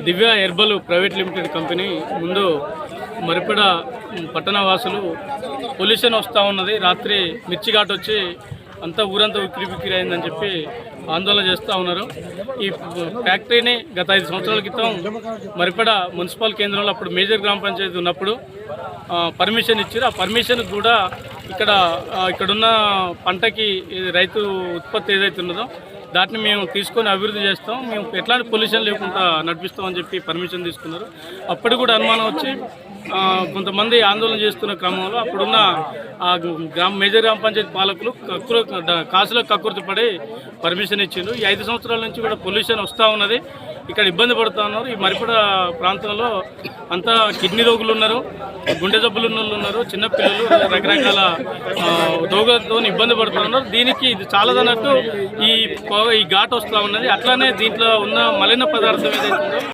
దివ్య herbal private limited company ముందు మరిపడ పట్టణ వాసులు పొల్యూషన్ వస్తూ ఉన్నది. రాత్రి మిర్చి ఘాట్ వచ్చి అంతా ఊరంతా ఉక్కిరి అయిందని చెప్పి ఆందోళన చేస్తూ ఉన్నారు. ఈ ఫ్యాక్టరీని గత 5 సంవత్సరాల క్రితం మరిపడ మున్సిపల్ కేంద్రంలో అప్పుడు మేజర్ గ్రామ పంచాయతీ ఉన్నప్పుడు పర్మిషన్ ఇచ్చారు. ఆ పర్మిషన్ కూడా ఇక్కడున్న పంటకి రైతు ఉత్పత్తి ఏదైతే ఉన్నదో దాన్ని మేము తీసుకొని అభివృద్ధి చేస్తాం, మేము ఎట్లాంటి పొల్యూషన్ లేకుండా నడిపిస్తామని చెప్పి పర్మిషన్ తీసుకున్నారు. అప్పుడు కూడా అనుమానం వచ్చి కొంతమంది ఆందోళన చేస్తున్న క్రమంలో అప్పుడున్న మేజర్ గ్రామ పంచాయతీ పాలకులు కాసులో కక్కుర్తి పడి పర్మిషన్ ఇచ్చిండ్రు. ఈ 5 సంవత్సరాల నుంచి కూడా పొల్యూషన్ వస్తూ ఉన్నది. ఇక్కడ ఇబ్బంది పడుతూ ఉన్నారు. ఈ మరిపడ ప్రాంతంలో అంతా కిడ్నీ రోగులు ఉన్నారు, గుండె జబ్బులు ఉన్న వాళ్ళు ఉన్నారు, చిన్నపిల్లలు రకరకాల రోగాలతో ఇబ్బంది పడుతూ ఉన్నారు. దీనికి ఇది చాలదన్నట్టు ఈ ఘాట్ వస్తూ ఉన్నది. అట్లానే దీంట్లో ఉన్న మలిన పదార్థం ఏదైతే ఉందో